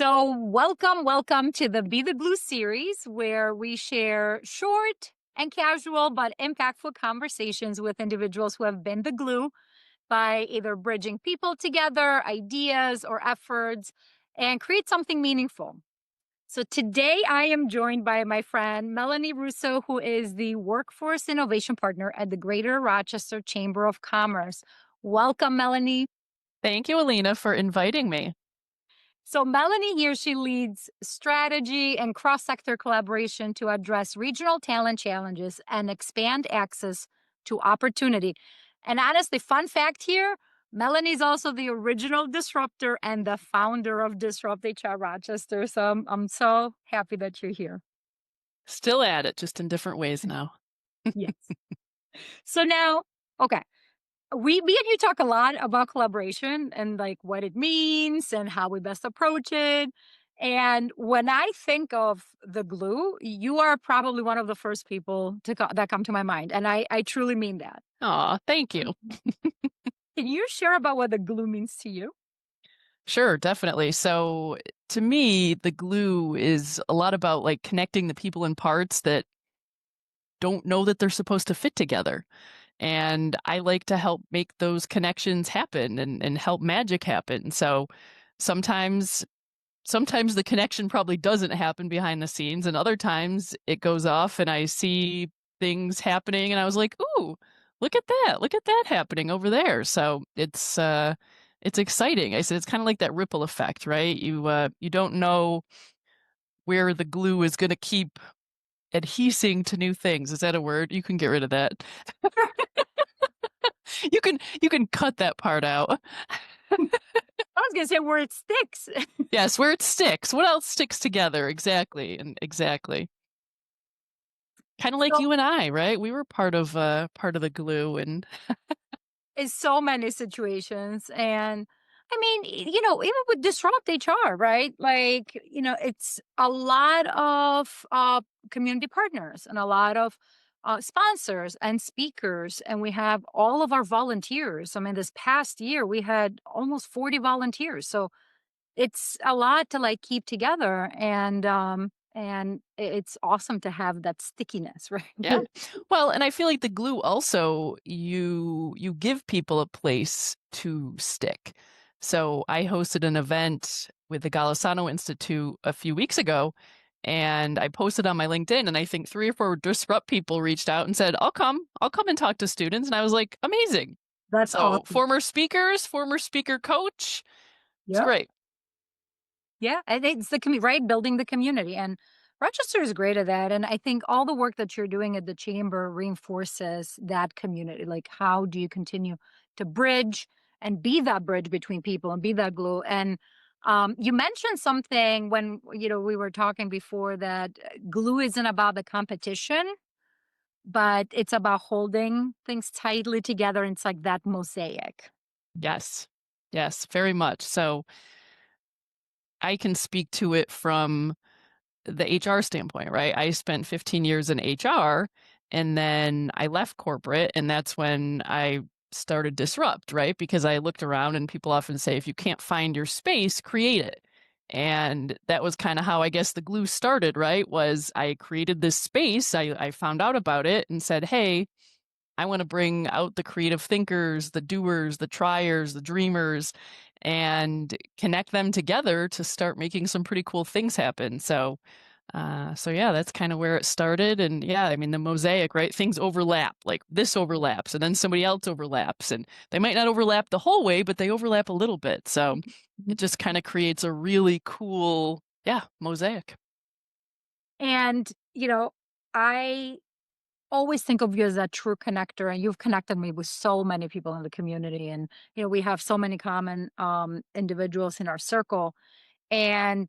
So, welcome to the Be the Glue series, where we share short and casual but impactful conversations with individuals who have been the glue by either bridging people together, ideas, or efforts, and create something meaningful. So, today I am joined by my friend Melanie Russo, who is the Workforce Innovation Partner at the Greater Rochester Chamber of Commerce. Welcome, Melanie. Thank you, Alina, for inviting me. So Melanie here, she leads strategy and cross-sector collaboration to address regional talent challenges and expand access to opportunity. And honestly, fun fact here, Melanie's also the original disruptor and the founder of DisruptHR Rochester. So I'm so happy that you're here. Still at it, just in different ways now. Yes. So now, okay. Me and you talk a lot about collaboration and like what it means and how we best approach it. And when I think of the glue, you are probably one of the first people that come to my mind. And I truly mean that. Aw, thank you. Can you share about what the glue means to you? Sure, definitely. So to me, the glue is a lot about like connecting the people and parts that don't know that they're supposed to fit together. And I like to help make those connections happen and help magic happen. So sometimes sometimes the connection probably doesn't happen behind the scenes, and other times it goes off and I see things happening and I was like, ooh, look at that happening over there. So it's exciting. I said it's kind of like that ripple effect, right? You don't know where the glue is going to keep adhesing to new things. Is that a word? You can get rid of that. You can cut that part out. I was going to say where it sticks. Yes, where it sticks. What else sticks together? Exactly. And exactly. Kind of like So you and I, right? We were part of the glue and in so many situations. And I mean, even with Disrupt HR, right? Like, it's a lot of community partners and a lot of sponsors and speakers. And we have all of our volunteers. I mean, this past year, we had almost 40 volunteers. So it's a lot to like keep together. And it's awesome to have that stickiness, right? yeah. Well, and I feel like the glue also you give people a place to stick. So I hosted an event with the Golisano Institute a few weeks ago, and I posted on my LinkedIn, and I think 3 or 4 Disrupt people reached out and said, I'll come and talk to students. And I was like, amazing. That's So awesome. former speakers, former speaker coach. It's Yeah. great. Yeah, I think it's the right? Building the community. And Rochester is great at that. And I think all the work that you're doing at the chamber reinforces that community. Like, how do you continue to bridge and be that bridge between people and be that glue? And you mentioned something when we were talking before that glue isn't about the competition, but it's about holding things tightly together. And it's like that mosaic. Yes. Yes, very much. So I can speak to it from the HR standpoint, right? I spent 15 years in HR and then I left corporate, and that's when I started Disrupt, right? Because I looked around and people often say, if you can't find your space, create it. And that was kind of how I guess the glue started, right? Was I created this space, I found out about it and said, hey, I want to bring out the creative thinkers, the doers, the triers, the dreamers, and connect them together to start making some pretty cool things happen. So yeah, that's kind of where it started. And yeah, I mean, the mosaic, right? Things overlap, like this overlaps, and then somebody else overlaps, and they might not overlap the whole way, but they overlap a little bit. So it just kind of creates a really cool, yeah, mosaic. And, I always think of you as a true connector, and you've connected me with so many people in the community. And we have so many common individuals in our circle, and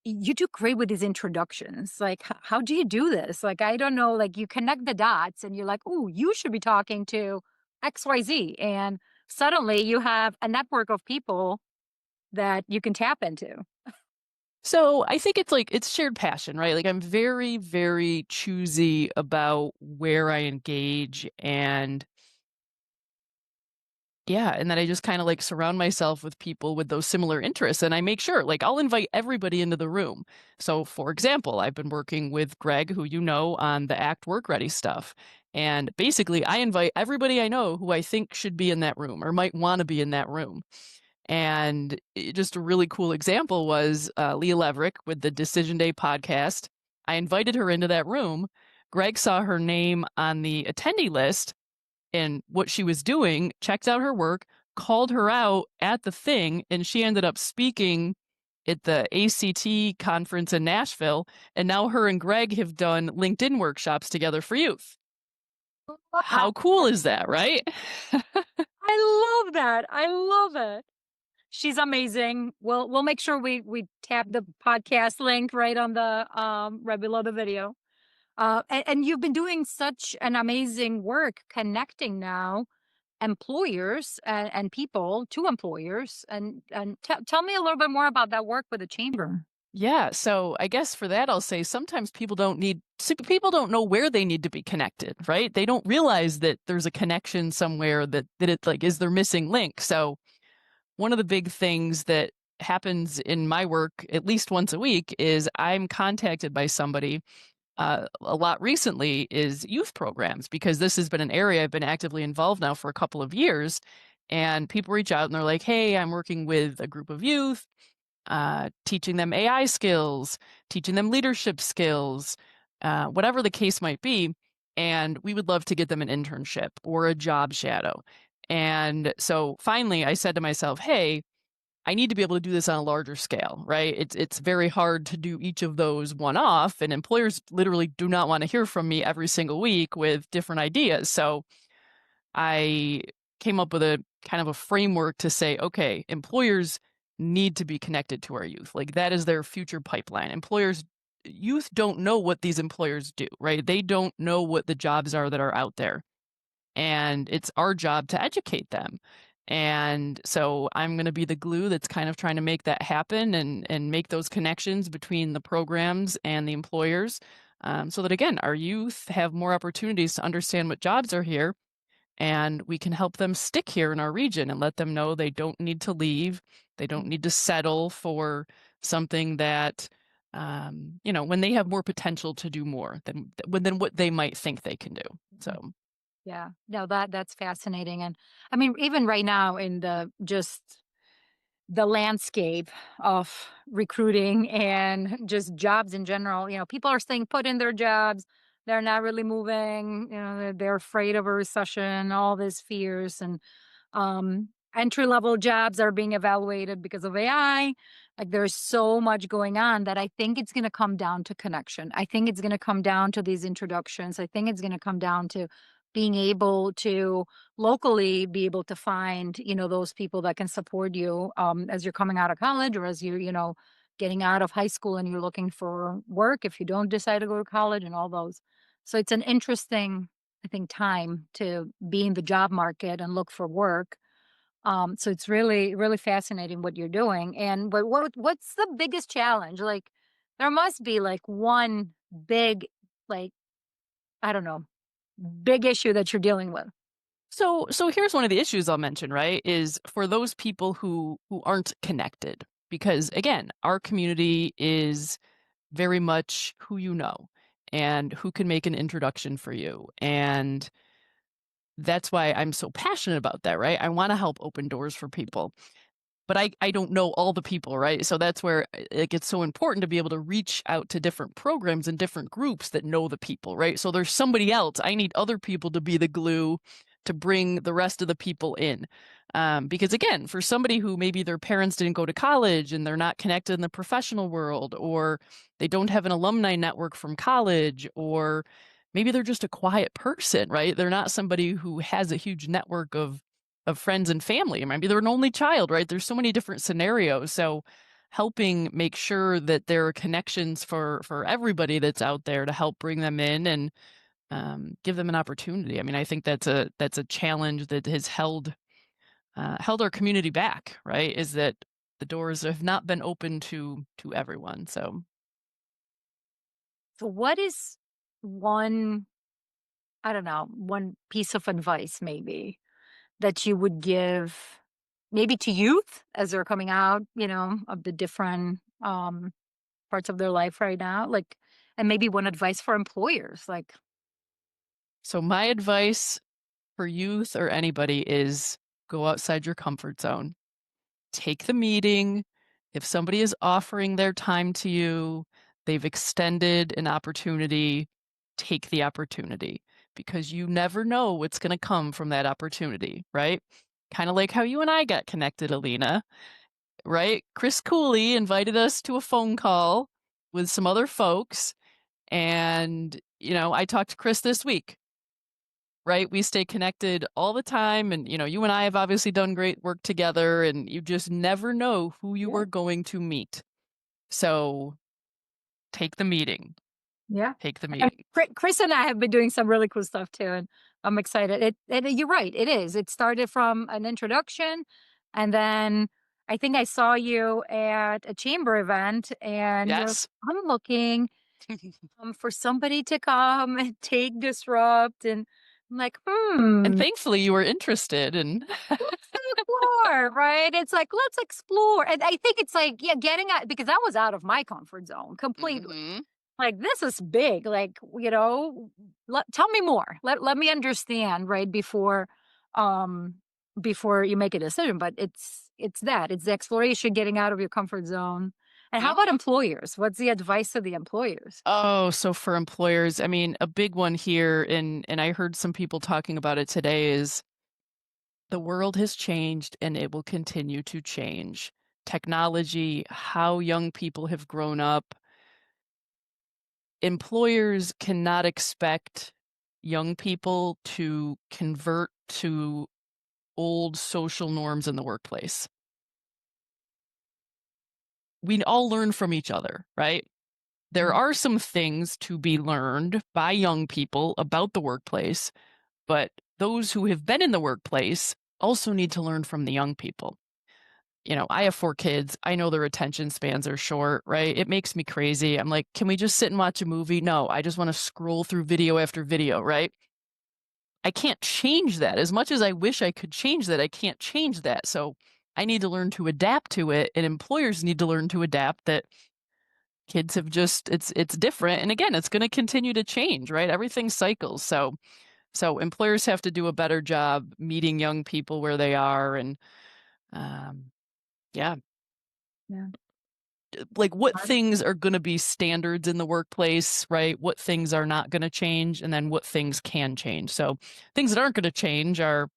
you do great with these introductions. Like, how do you do this? Like, I don't know, like, you connect the dots and you're like, oh, you should be talking to XYZ, and suddenly you have a network of people that you can tap into. So I think it's like it's shared passion, right? Like I'm very, very choosy about where I engage and Yeah, and then I just kinda, like, surround myself with people with those similar interests, and I make sure like, I'll invite everybody into the room. So, for example, I've been working with Greg, who you know, on the ACT Work Ready stuff, and basically, I invite everybody I know who I think should be in that room or might wanna be in that room. And just a really cool example was, Leah Leverick with the Decision Day podcast. I invited her into that room. Greg saw her name on the attendee list and what she was doing, checked out her work, called her out at the thing, and she ended up speaking at the ACT conference in Nashville. And now her and Greg have done LinkedIn workshops together for youth. I How cool is that, right? I love that. I love it. She's amazing. We'll make sure we tap the podcast link right on the right below the video. And you've been doing such an amazing work connecting now employers and people to employers. And tell me a little bit more about that work with the chamber. Yeah, so I guess for that I'll say sometimes people don't know where they need to be connected, right? They don't realize that there's a connection somewhere that it like is their missing link. So one of the big things that happens in my work at least once a week is I'm contacted by somebody a lot recently is youth programs because this has been an area I've been actively involved now for a couple of years. And people reach out and they're like, hey, I'm working with a group of youth, teaching them AI skills, teaching them leadership skills, whatever the case might be. And we would love to get them an internship or a job shadow. And so finally, I said to myself, hey, I need to be able to do this on a larger scale, right? It's very hard to do each of those one off, and employers literally do not want to hear from me every single week with different ideas. So I came up with a kind of a framework to say, okay, employers need to be connected to our youth. Like that is their future pipeline. Youth don't know what these employers do, right? They don't know what the jobs are that are out there. And it's our job to educate them. And so I'm going to be the glue that's kind of trying to make that happen and make those connections between the programs and the employers, so that again, our youth have more opportunities to understand what jobs are here and we can help them stick here in our region and let them know they don't need to leave. They don't need to settle for something that, when they have more potential to do more than what they might think they can do. Mhm. So, Yeah, no, that's fascinating. And I mean, even right now in the landscape of recruiting and just jobs in general, people are staying put in their jobs. They're not really moving. They're afraid of a recession, all these fears, and entry level jobs are being evaluated because of AI. Like there's so much going on that I think it's going to come down to connection. I think it's going to come down to these introductions. I think it's going to come down to being able to locally be able to find, those people that can support you as you're coming out of college or as you're, getting out of high school and you're looking for work if you don't decide to go to college and all those. So it's an interesting, I think, time to be in the job market and look for work. So it's really, really fascinating what you're doing. And but what's the biggest challenge? Like there must be like one big, like, I don't know, big issue that you're dealing with. so here's one of the issues I'll mention, right? Is for those people who aren't connected. Because again, our community is very much who you know and who can make an introduction for you. And that's why I'm so passionate about that, right? I want to help open doors for people. But I don't know all the people, right? So that's where it gets so important to be able to reach out to different programs and different groups that know the people, right? So there's somebody else. I need other people to be the glue to bring the rest of the people in. Because again, for somebody who maybe their parents didn't go to college and they're not connected in the professional world, or they don't have an alumni network from college, or maybe they're just a quiet person, right? They're not somebody who has a huge network of friends and family. Maybe they're an only child, right? There's so many different scenarios. So helping make sure that there are connections for everybody that's out there to help bring them in and give them an opportunity. I mean, I think that's a challenge that has held our community back, right? Is that the doors have not been open to everyone. So So what is one, I don't know, one piece of advice maybe that you would give maybe to youth as they're coming out, of the different parts of their life right now? Like, and maybe one advice for employers, like, So my advice for youth or anybody is go outside your comfort zone. Take the meeting. If somebody is offering their time to you, they've extended an opportunity, take the opportunity because you never know what's going to come from that opportunity, right? Kind of like how you and I got connected, Alina, right? Chris Cooley invited us to a phone call with some other folks. And, I talked to Chris this week, right? We stay connected all the time. And, you and I have obviously done great work together, and you just never know who you yeah, are going to meet. So take the meeting. yeah. Take the And meeting. Chris and I have been doing some really cool stuff too, and I'm excited. You're right. It is. It started from an introduction, and then I think I saw you at a chamber event, and you're like, Yes. I'm looking for somebody to come and take disrupt, and I'm like, And hmm. thankfully you were interested. And Let's explore, right? It's like, let's explore. And I think it's like, yeah, getting out because I was out of my comfort zone completely. hmm Like, this is big. Like, tell me more. Let me understand, right? Um, before you make a decision. But it's the exploration, getting out of your comfort zone. And how about employers? What's the advice to the employers? Oh, so for employers, I mean, a big one here, and I heard some people talking about it today, is the world has changed and it will continue to change. Technology, how young people have grown up. Employers cannot expect young people to convert to old social norms in the workplace. We all learn from each other, right? There Mhm. are some things to be learned by young people about the workplace, but those who have been in the workplace also need to learn from the young people. I have 4 kids. I know their attention spans are short, right? It makes me crazy. I'm like, can we just sit and watch a movie? No, I just want to scroll through video after video, right? I can't change that. As much as I wish I could change that, I can't change that. So I need to learn to adapt to it, and employers need to learn to adapt that kids have just it's different. And again, it's going to continue to change, right? Everything cycles. So employers have to do a better job meeting young people where they are. And um, yeah, Yeah. like what things are going to be standards in the workplace, right? What things are not going to change, and then what things can change. So things that aren't going to change are,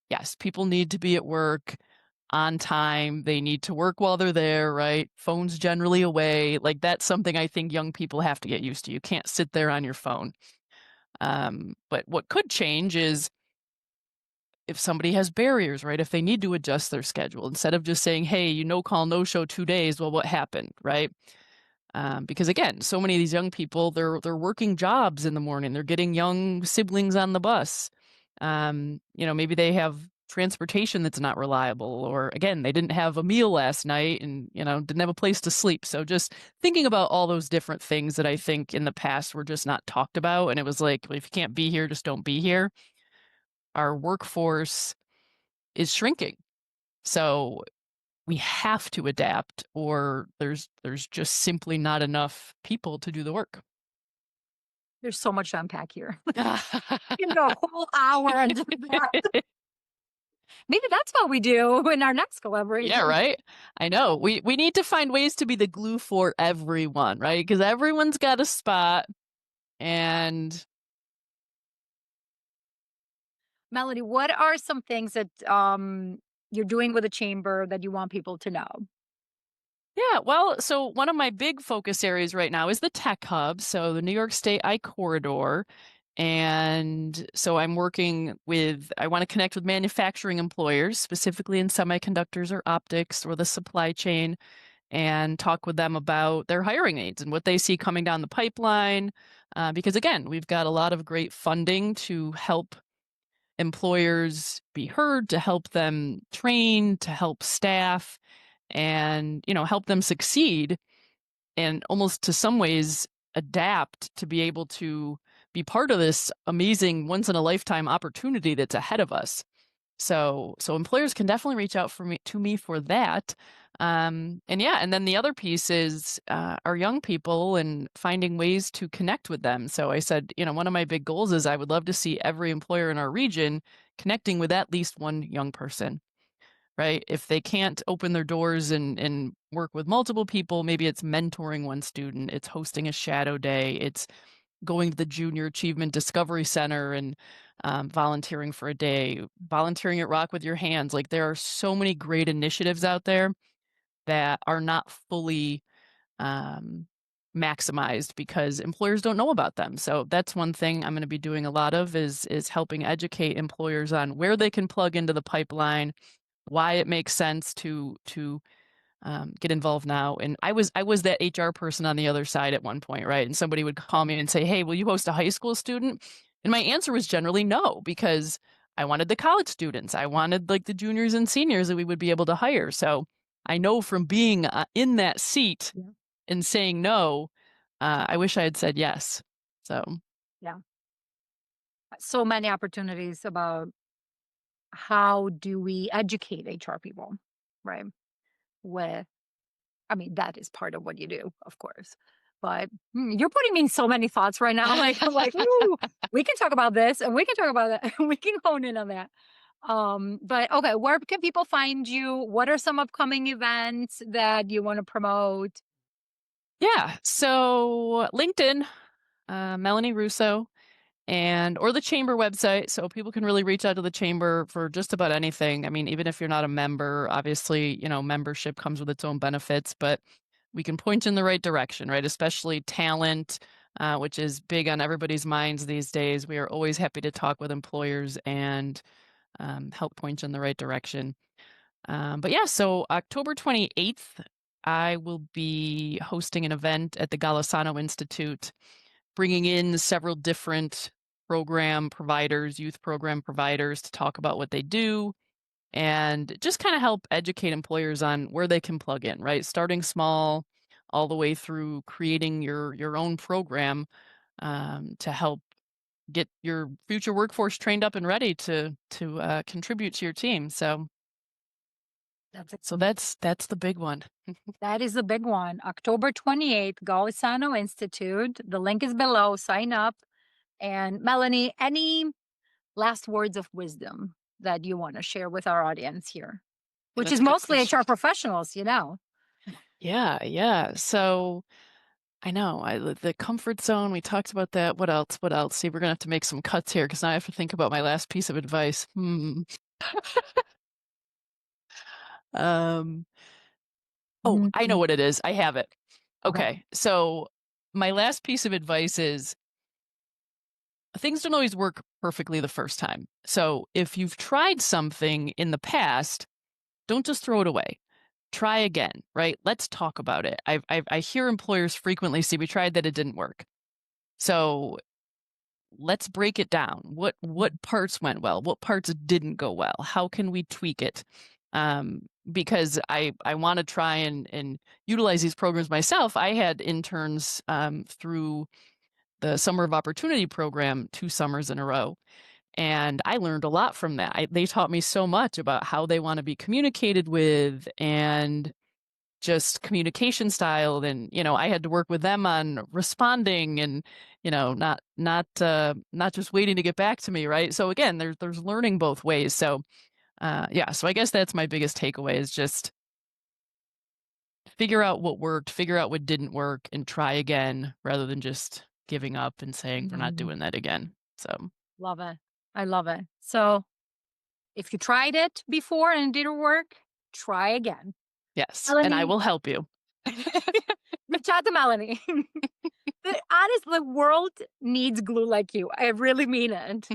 yes, people need to be at work on time. They need to work while they're there, right? Phones generally away. Like that's something I think young people have to get used to. You can't sit there on your phone. But what could change is if somebody has barriers, right? If they need to adjust their schedule, instead of just saying, hey, no call, no show 2 days, well, what happened, right? Because again, so many of these young people, they're working jobs in the morning. They're getting young siblings on the bus. Maybe they have transportation that's not reliable, or again, they didn't have a meal last night and didn't have a place to sleep. So just thinking about all those different things that I think in the past were just not talked about, and it was like, well, if you can't be here, just don't be here. Our workforce is shrinking, so we have to adapt, or there's just simply not enough people to do the work. There's so much to unpack here. You can go a whole hour and do that. Maybe that's what we do in our next Yeah, collaboration. right. I know. We need to find ways to be the glue for everyone, right? Because everyone's got a spot, and Melody, what are some things that you're doing with the chamber that you want people to know? yeah, well, so one of my big focus areas right now is the tech hub, so the New York State I corridor. And so I'm working with, I want to connect with manufacturing employers, specifically in semiconductors or optics or the supply chain, and talk with them about their hiring needs and what they see coming down the pipeline. Because again, we've got a lot of great funding to help employers be heard, to help them train, to help staff, and help them succeed, and almost to some ways adapt to be able to be part of this amazing once in a lifetime opportunity that's ahead of us. So employers can definitely reach out for me to me for that. And yeah, and then the other piece is our young people and finding ways to connect with them. So I said, one of my big goals is I would love to see every employer in our region connecting with at least one young person, right? If they can't open their doors and work with multiple people, maybe it's mentoring one student, it's hosting a shadow day, it's going to the Junior Achievement Discovery Center and volunteering for a day, volunteering at Rock with Your Hands. Like there are so many great initiatives out there that are not fully um, maximized because employers don't know about them. So that's one thing I'm going to be doing a lot of is helping educate employers on where they can plug into the pipeline, why it makes sense to get involved now. And I was that HR person on the other side at one point, right? And somebody would call me and say, "Hey, will you host a high school student?" And my answer was generally no, because I wanted the college students. I wanted like the juniors and seniors that we would be able to hire. So I know from being in that seat Yeah. and saying no, I wish I had said yes. So Yeah. So many opportunities about how do we educate HR people, right? With, I mean, that is part of what you do, of course. But you're putting me in so many thoughts right now. Like I'm like, ooh, we can talk about this and we can talk about that. We can hone in on that. But okay, where can people find you? What are some upcoming events that you want to promote? yeah, so LinkedIn, Melanie Russo, and or the chamber website, so people can really reach out to the chamber for just about anything. I mean, even if you're not a member, obviously, membership comes with its own benefits, but we can point you in the right direction, right? Especially talent, which is big on everybody's minds these days. We are always happy to talk with employers and help point you in the right direction. But yeah, so October 28th, I will be hosting an event at the Golisano Institute, bringing in several different program providers, youth program providers to talk about what they do and just kind of help educate employers on where they can plug in, right? Starting small all the way through creating your own program to help get your future workforce trained up and ready to contribute to your team. So That's so a, that's the big one. that is the big one. October 28th, Golisano Institute. The link is below. Sign up. And Melanie, any last words of wisdom that you want to share with our audience here, Yeah, which that's is a good mostly question. HR professionals, you know? Yeah, yeah. So I know. The comfort zone, we talked about that. What else? What else? See, we're gonna have to make some cuts here because now I have to think about my last piece of advice. Um, oh, I know Mhm. what it is. I have it. Okay. Okay. So my last piece of advice is things don't always work perfectly the first time. So if you've tried something in the past, don't just throw it away. Try again, right? Let's talk about it. I hear employers frequently say, we tried that, it didn't work. So let's break it down. What parts went well? What parts didn't go well? How can we tweak it? Because I want to try and utilize these programs myself. I had interns through the Summer of Opportunity program 2 summers in a row, and I learned a lot from that. They taught me so much about how they want to be communicated with and just communication style. And I had to work with them on responding and not just waiting to get back to me, right? So again, there's learning both ways. So yeah, so I guess that's my biggest takeaway is just figure out what worked, figure out what didn't work, and try again rather than just giving up and saying we're not Mhm. doing that again. So Love it. I love it. So if you tried it before and it didn't work, try again. yes, and I Melanie, will help you. reach out to Melanie. The world needs glue like you. I really mean it.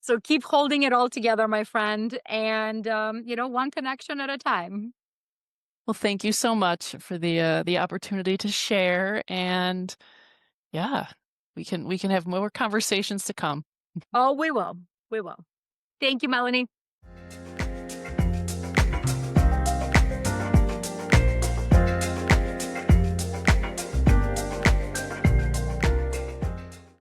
So keep holding it all together, my friend, and one connection at a time. Well, thank you so much for the opportunity to share, and yeah, we can have more conversations to come. Oh, we will. We will. Thank you, Melanie.